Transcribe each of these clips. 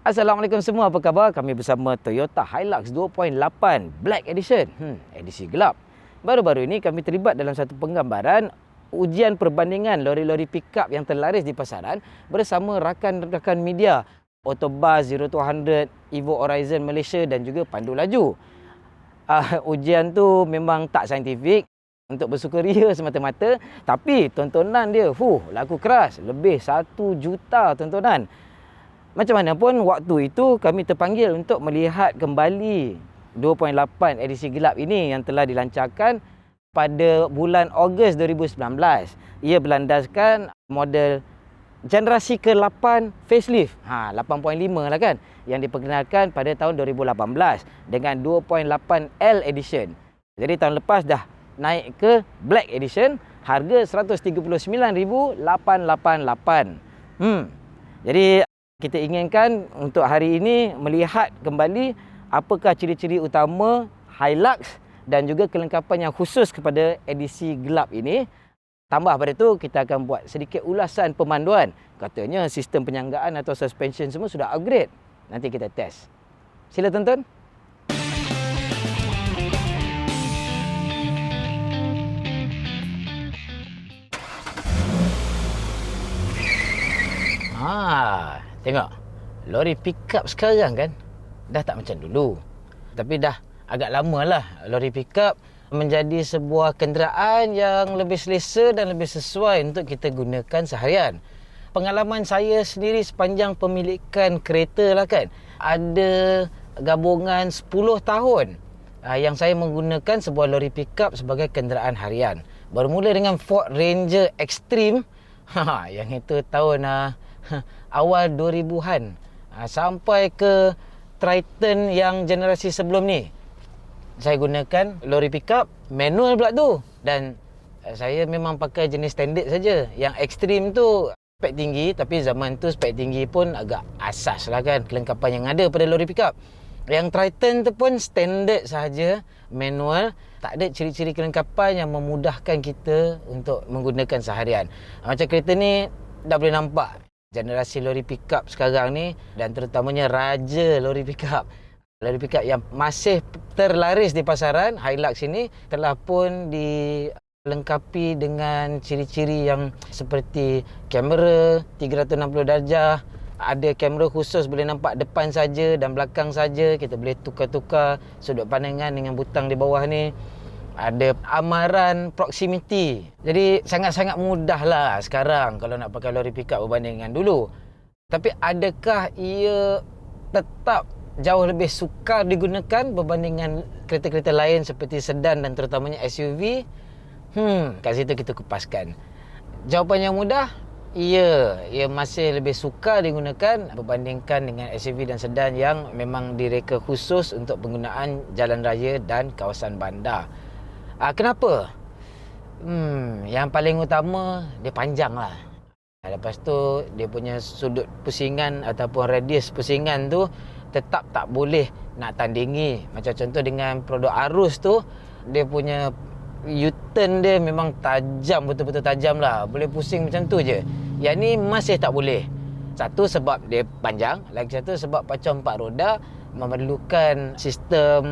Assalamualaikum semua, apa khabar? Kami bersama Toyota Hilux 2.8 Black Edition, edisi gelap. Baru-baru ini kami terlibat dalam satu penggambaran ujian perbandingan lori-lori pickup yang terlaris di pasaran bersama rakan-rakan media Autobus Zero to 100, Evo Horizon Malaysia dan juga Pandu Laju. Ujian tu memang tak saintifik, untuk bersukaria semata-mata, tapi tontonan dia laku keras, lebih 1 juta tontonan. Macam mana pun waktu itu kami terpanggil untuk melihat kembali 2.8 edisi gelap ini yang telah dilancarkan pada bulan Ogos 2019. Ia berlandaskan model generasi ke-8 facelift, 8.5 lah kan, yang diperkenalkan pada tahun 2018 dengan 2.8L edition. Jadi tahun lepas dah naik ke Black edition, harga 139,888. Jadi kita inginkan untuk hari ini melihat kembali apakah ciri-ciri utama Hilux dan juga kelengkapan yang khusus kepada edisi gelap ini. Tambah pada itu, kita akan buat sedikit ulasan pemanduan. Katanya sistem penyanggaan atau suspension semua sudah upgrade. Nanti kita test. Sila tonton. Tengok, lori pickup sekarang kan dah tak macam dulu. Tapi dah agak lama lah lori pickup menjadi sebuah kenderaan yang lebih selesa dan lebih sesuai untuk kita gunakan seharian. Pengalaman saya sendiri sepanjang pemilikan kereta lah kan, ada gabungan 10 tahun yang saya menggunakan sebuah lori pickup sebagai kenderaan harian. Bermula dengan Ford Ranger Extreme, yang itu tahun awal 2000-an, sampai ke Triton yang generasi sebelum ni. Saya gunakan lori pickup manual pula tu, dan saya memang pakai jenis standard saja. Yang Extreme tu spek tinggi, tapi zaman tu spek tinggi pun agak asas lah kan kelengkapan yang ada pada lori pickup. Yang Triton tu pun standard sahaja, manual, tak ada ciri-ciri kelengkapan yang memudahkan kita untuk menggunakan seharian. Macam kereta ni dah boleh nampak generasi lori pickup sekarang ni, dan terutamanya raja lori pickup. Lori pickup yang masih terlaris di pasaran, Hilux ini telah pun dilengkapi dengan ciri-ciri yang seperti kamera 360 darjah, ada kamera khusus boleh nampak depan saja dan belakang saja, kita boleh tukar-tukar sudut pandangan dengan butang di bawah ni. Ada amaran proximity. Jadi sangat-sangat mudah lah sekarang kalau nak pakai lori pickup berbanding dengan dulu. Tapi adakah ia tetap jauh lebih sukar digunakan berbanding dengan kereta-kereta lain seperti sedan dan terutamanya SUV? Kat situ kita kupaskan. Jawapan yang mudah, ia masih lebih sukar digunakan berbandingkan dengan SUV dan sedan yang memang direka khusus untuk penggunaan jalan raya dan kawasan bandar. Kenapa? Yang paling utama, dia panjang lah. Lepas tu, dia punya sudut pusingan ataupun radius pusingan tu tetap tak boleh nak tandingi. Macam contoh dengan produk Arus tu, dia punya U-turn dia memang tajam, betul-betul tajam lah. Boleh pusing macam tu je. Yang ni masih tak boleh. Satu sebab dia panjang, lagi satu sebab pacuan 4 roda memerlukan sistem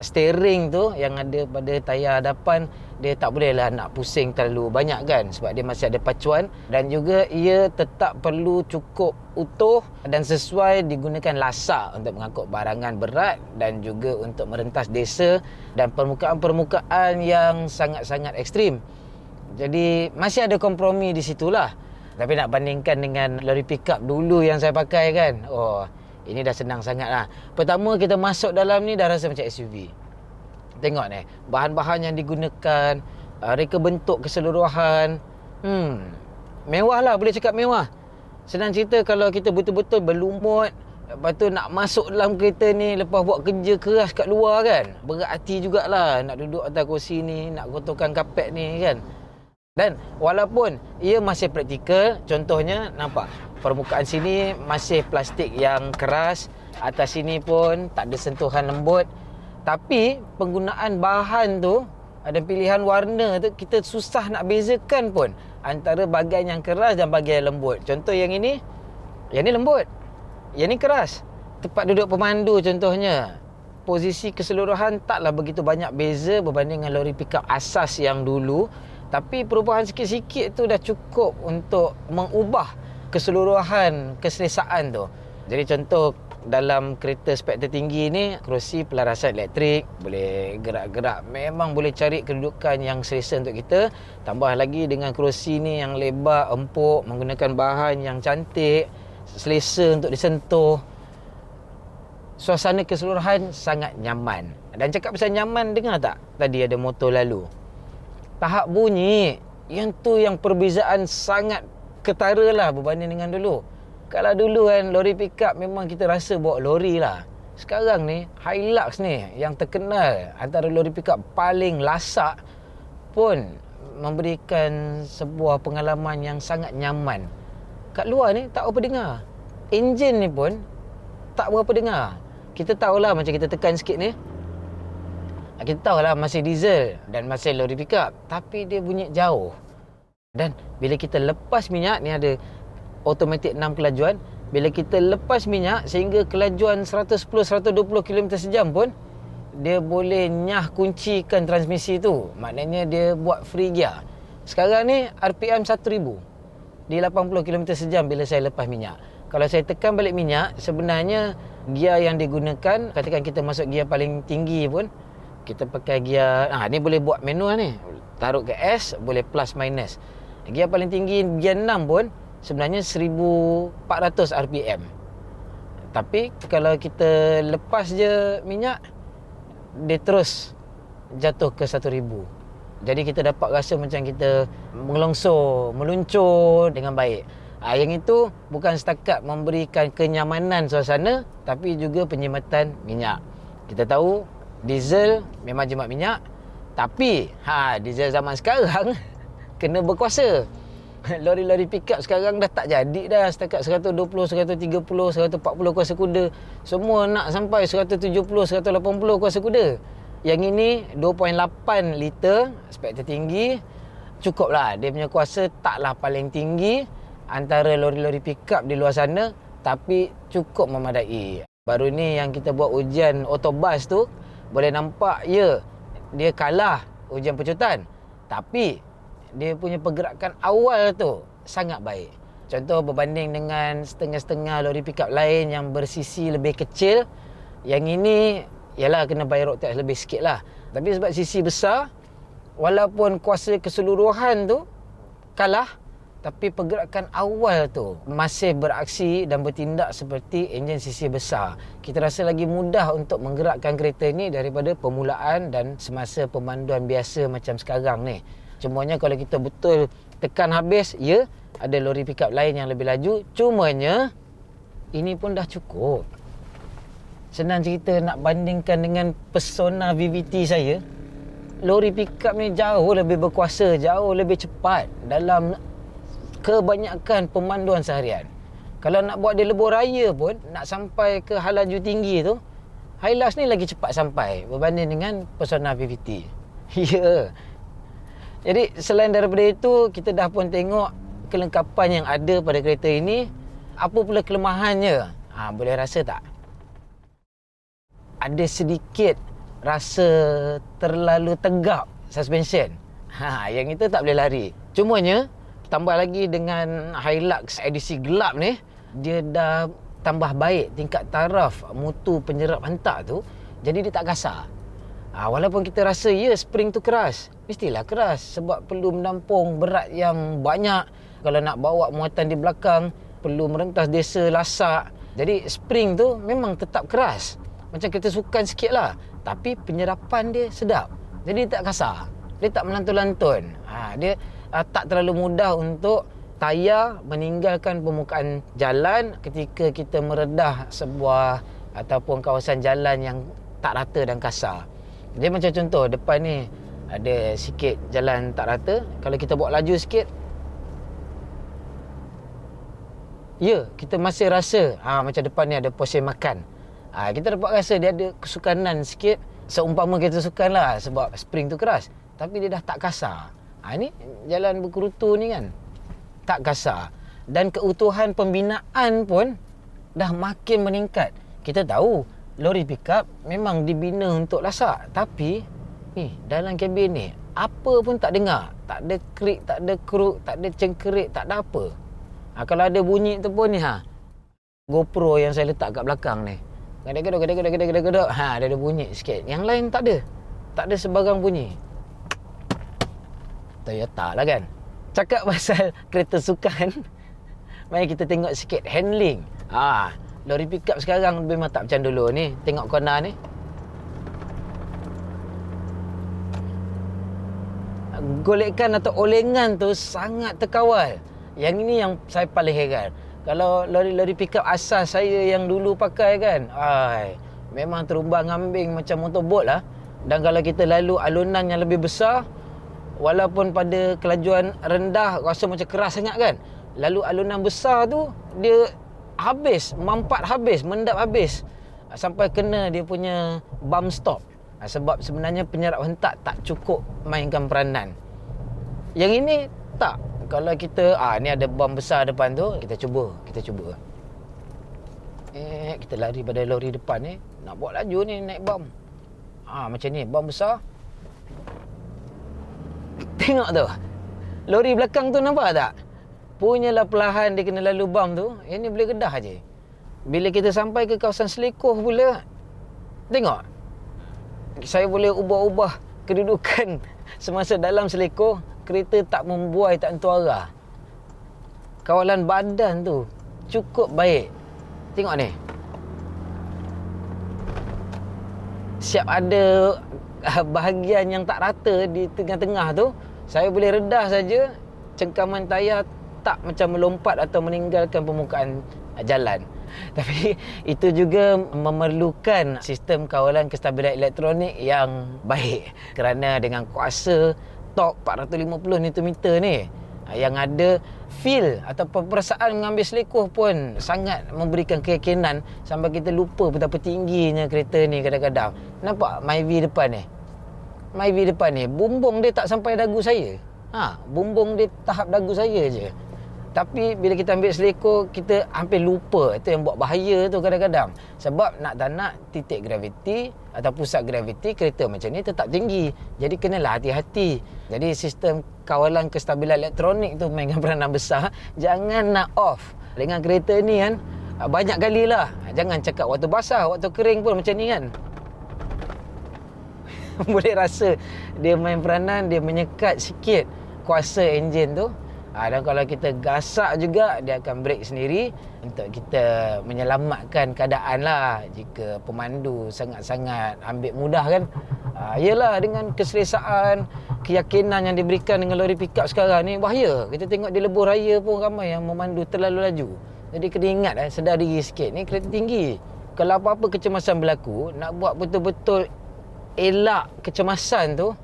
steering tu yang ada pada tayar hadapan, dia tak boleh lah nak pusing terlalu banyak kan, sebab dia masih ada pacuan, dan juga ia tetap perlu cukup utuh dan sesuai digunakan lasak untuk mengangkut barangan berat dan juga untuk merentas desa dan permukaan-permukaan yang sangat-sangat ekstrim. Jadi masih ada kompromi di situlah. Tapi nak bandingkan dengan lori pickup dulu yang saya pakai kan, ini dah senang sangat lah. Pertama kita masuk dalam ni dah rasa macam SUV. Tengok ni, bahan-bahan yang digunakan, reka bentuk keseluruhan, mewah lah, boleh cakap mewah. Senang cerita kalau kita betul-betul berlumut, lepas tu nak masuk dalam kereta ni, lepas buat kerja keras kat luar kan, berat hati jugalah nak duduk atas kursi ni, nak kotorkan kapet ni kan. Dan walaupun ia masih praktikal, contohnya nampak permukaan sini masih plastik yang keras, atas sini pun tak ada sentuhan lembut. Tapi penggunaan bahan tu, ada pilihan warna tu, kita susah nak bezakan pun antara bahagian yang keras dan bahagian yang lembut. Contoh yang ini lembut. Yang ni keras. Tempat duduk pemandu contohnya, posisi keseluruhan taklah begitu banyak beza berbanding dengan lori pickup asas yang dulu. Tapi perubahan sikit-sikit tu dah cukup untuk mengubah keseluruhan keselesaan tu. Jadi contoh dalam kereta spek tertinggi ni, kerusi pelarasan elektrik, boleh gerak-gerak, memang boleh cari kedudukan yang selesa untuk kita. Tambah lagi dengan kerusi ni yang lebar, empuk, menggunakan bahan yang cantik, selesa untuk disentuh. Suasana keseluruhan sangat nyaman. Dan cakap pasal nyaman, dengar tak tadi ada motor lalu? Tahap bunyi, yang tu yang perbezaan sangat ketara lah berbanding dengan dulu. Kalau dulu kan lori pickup memang kita rasa bawa lori lah. Sekarang ni Hilux ni yang terkenal antara lori pickup paling lasak pun memberikan sebuah pengalaman yang sangat nyaman. Kat luar ni tak apa dengar. Enjin ni pun tak berapa dengar. Kita tahulah macam kita tekan sikit ni, kita tahulah masih diesel dan masih lori pickup, tapi dia bunyi jauh. Dan bila kita lepas minyak, ni ada automatic 6 kelajuan. Bila kita lepas minyak sehingga kelajuan 110-120 km sejam pun, dia boleh nyah kuncikan transmisi tu. Maknanya dia buat free gear. Sekarang ni RPM 1000 di 80 km sejam bila saya lepas minyak. Kalau saya tekan balik minyak, sebenarnya gear yang digunakan, katakan kita masuk gear paling tinggi pun, kita pakai gear, ni boleh buat manual ni. Taruh ke S, boleh plus minus. Gear paling tinggi, gear 6 pun sebenarnya 1400 RPM. Tapi kalau kita lepas je minyak, dia terus jatuh ke 1000. Jadi kita dapat rasa macam kita mengelongsor, meluncur dengan baik. Yang itu bukan setakat memberikan kenyamanan suasana, tapi juga penyematan minyak. Kita tahu diesel memang jimat minyak, tapi diesel zaman sekarang kena berkuasa. Lori-lori pickup sekarang dah tak jadi dah setakat 120, 130, 140 kuasa kuda. Semua nak sampai 170, 180 kuasa kuda. Yang ini 2.8 liter spek tertinggi, cukup lah. Dia punya kuasa taklah paling tinggi antara lori-lori pickup di luar sana, tapi cukup memadai. Baru ni yang kita buat ujian autobus tu, boleh nampak dia kalah ujian pecutan, tapi dia punya pergerakan awal tu sangat baik. Contoh berbanding dengan setengah-setengah lori pickup lain yang bersisi lebih kecil, yang ini ialah kena bayar road tax lebih sikit lah. Tapi sebab sisi besar, walaupun kuasa keseluruhan tu kalah, tapi pergerakan awal tu masih beraksi dan bertindak seperti enjin sisi besar. Kita rasa lagi mudah untuk menggerakkan kereta ni daripada permulaan dan semasa pemanduan biasa macam sekarang ni. Cumanya kalau kita betul tekan habis, ada lori pickup lain yang lebih laju. Cumanya ini pun dah cukup. Senang cerita nak bandingkan dengan Persona VVT saya, lori pickup ni jauh lebih berkuasa, jauh lebih cepat dalam kebanyakan pemanduan seharian. Kalau nak buat dia lebuh raya pun, nak sampai ke halaju tinggi tu, Hilux ni lagi cepat sampai berbanding dengan Persona VVT. Jadi selain daripada itu, kita dah pun tengok kelengkapan yang ada pada kereta ini. Apa pula kelemahannya? Boleh rasa tak? Ada sedikit rasa terlalu tegap suspension. Yang itu tak boleh lari. Cumanya tambah lagi dengan Hilux edisi gelap ni, dia dah tambah baik tingkat taraf mutu penyerap hantar tu. Jadi dia tak kasar. Walaupun kita rasa spring tu keras, mestilah keras sebab perlu menampung berat yang banyak. Kalau nak bawa muatan di belakang, perlu merentas desa lasak. Jadi spring tu memang tetap keras, macam kereta sukan sikit lah, tapi penyerapan dia sedap. Jadi dia tak kasar, dia tak melantun-lantun. Dia tak terlalu mudah untuk tayar meninggalkan permukaan jalan ketika kita meredah sebuah ataupun kawasan jalan yang tak rata dan kasar. Dia macam contoh, depan ni ada sikit jalan tak rata. Kalau kita bawa laju sikit, kita masih rasa macam depan ni ada posen makan. Kita dapat rasa dia ada kesukanan sikit. Seumpama kita sukan lah sebab spring tu keras, tapi dia dah tak kasar. Ini jalan berkerutu ni kan, tak kasar. Dan keutuhan pembinaan pun dah makin meningkat. Kita tahu lori pickup memang dibina untuk lasak, tapi dalam kabin ni apa pun tak dengar. Tak ada krik, tak ada keruk, tak ada cengkerik, tak ada apa. Kalau ada bunyi tu pun ni GoPro yang saya letak kat belakang ni, gedek-gedek, dia ada bunyi sikit. Yang lain tak ada. Tak ada sebarang bunyi. Toyota lah kan. Cakap pasal kereta sukan, mari kita tengok sikit handling. Lori pickup sekarang memang tak macam dulu ni. Tengok corner ni. Golekan atau olengan tu sangat terkawal. Yang ini yang saya paling heran. Kalau lori-lori pickup asal saya yang dulu pakai kan, memang terumbang-ambing macam motorbot lah. Dan kalau kita lalu alunan yang lebih besar, walaupun pada kelajuan rendah rasa macam keras sangat kan, lalu alunan besar tu dia habis, mampat habis, mendap habis, sampai kena dia punya bump stop. Sebab sebenarnya penyerap hentak tak cukup mainkan peranan. Yang ini tak. Kalau kita ni ada bump besar depan tu, kita cuba. Kita lari pada lori depan ni, nak buat laju ni naik bump. Macam ni, bump besar. Tengok tu. Lori belakang tu nampak tak? Punyalah perlahan dia kena lalu bump tu. Yang ni boleh kedah je. Bila kita sampai ke kawasan Selekoh pula, tengok. Saya boleh ubah-ubah kedudukan semasa dalam Selekoh. Kereta tak membuai, tak tentu arah. Kawalan badan tu cukup baik. Tengok ni. Siap ada bahagian yang tak rata di tengah-tengah tu, saya boleh redah saja. Cengkaman tayar tak macam melompat atau meninggalkan permukaan jalan. Tapi itu juga memerlukan sistem kawalan kestabilan elektronik yang baik. Kerana dengan kuasa torque 450 Nm ni, yang ada feel atau perasaan mengambil Selekoh pun sangat memberikan keyakinan sampai kita lupa betapa tingginya kereta ni kadang-kadang. Nampak Myvi depan ni? Myvi depan ni, bumbung dia tak sampai dagu saya. Bumbung dia tahap dagu saya je. Tapi bila kita ambil Selekoh, kita hampir lupa. Itu yang buat bahaya tu kadang-kadang. Sebab nak tak nak, titik graviti atau pusat graviti kereta macam ni tetap tinggi. Jadi kenalah hati-hati. Jadi sistem kawalan kestabilan elektronik tu mainkan peranan besar. Jangan nak off. Dengan kereta ni kan, banyak kali lah. Jangan cakap waktu basah, waktu kering pun macam ni kan. Boleh rasa dia main peranan, dia menyekat sikit kuasa enjin tu. Dan kalau kita gasak juga, dia akan brake sendiri untuk kita menyelamatkan keadaan lah. Jika pemandu sangat-sangat ambil mudah kan. Yelah, dengan keselesaan, keyakinan yang diberikan dengan lori pickup sekarang ni, bahaya. Kita tengok di lebuh raya pun ramai yang memandu terlalu laju. Jadi kena ingat sedar diri sikit. Ni kereta tinggi. Kalau apa-apa kecemasan berlaku, nak buat betul-betul elak kecemasan tu,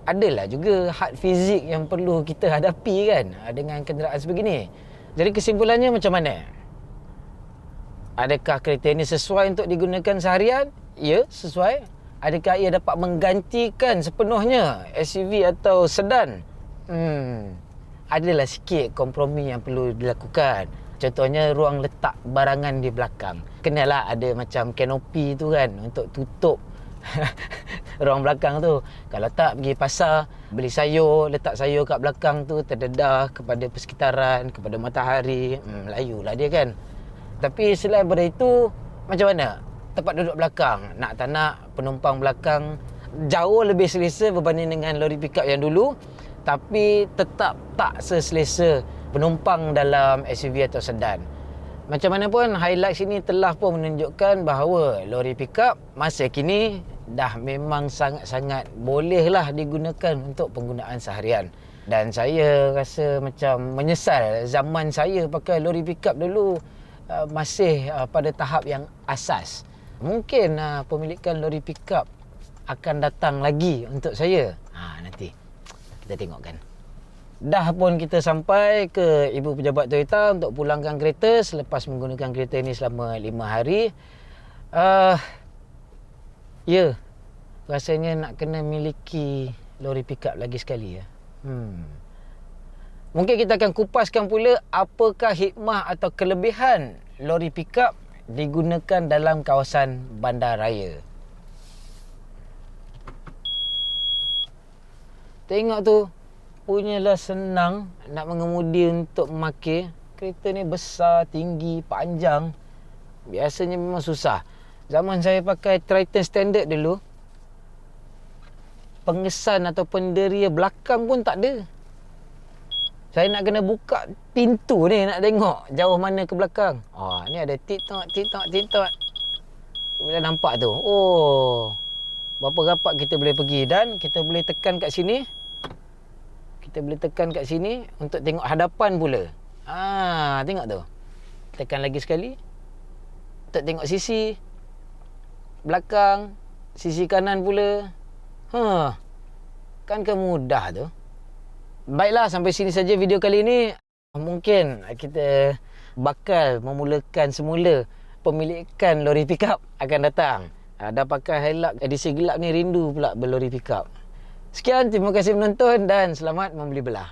adalah juga had fizik yang perlu kita hadapi kan dengan kenderaan sebegini. Jadi kesimpulannya macam mana? Adakah kereta ini sesuai untuk digunakan seharian? Ya, sesuai. Adakah ia dapat menggantikan sepenuhnya SUV atau sedan? Adalah sikit kompromi yang perlu dilakukan. Contohnya ruang letak barangan di belakang. Kenalah ada macam kanopi tu kan, untuk tutup ruang belakang tu. Kalau tak, pergi pasar, beli sayur, letak sayur kat belakang tu, terdedah kepada persekitaran, kepada matahari. Layulah dia kan. Tapi selain daripada itu, macam mana tempat duduk belakang? Nak tak nak, penumpang belakang jauh lebih selesa berbanding dengan lori pickup yang dulu. Tapi tetap tak seselesa penumpang dalam SUV atau sedan. Macam mana pun, highlight sini telah pun menunjukkan bahawa lori pickup masa kini dah memang sangat-sangat bolehlah digunakan untuk penggunaan seharian. Dan saya rasa macam menyesal zaman saya pakai lori pickup dulu masih pada tahap yang asas. Mungkin pemilikan lori pickup akan datang lagi untuk saya. Nanti kita tengok kan. Dah pun kita sampai ke Ibu Pejabat Toyota untuk pulangkan kereta selepas menggunakan kereta ini selama 5 hari. Ya, rasanya nak kena miliki lori pickup lagi sekali ya. Mungkin kita akan kupaskan pula apakah hikmah atau kelebihan lori pickup digunakan dalam kawasan bandaraya. Tengok tu, punyalah senang nak mengemudi untuk memakai. Kereta ni besar, tinggi, panjang. Biasanya memang susah. Zaman saya pakai Triton Standard dulu, pengesan atau penderia belakang pun tak ada. Saya nak kena buka pintu ni nak tengok jauh mana ke belakang. Ni ada titok. Bila nampak tu, berapa rapat kita boleh pergi, dan kita boleh tekan kat sini. Kita boleh tekan kat sini untuk tengok hadapan pula. Tengok tu. Tekan lagi sekali untuk tengok sisi belakang, sisi kanan pula. Kan mudah tu. Baiklah, sampai sini saja video kali ini. Mungkin kita bakal memulakan semula pemilikan lori pickup akan datang. Dah pakai Hilux edisi gelap ni, rindu pula berlori pickup. Sekian, terima kasih menonton dan selamat membeli belah.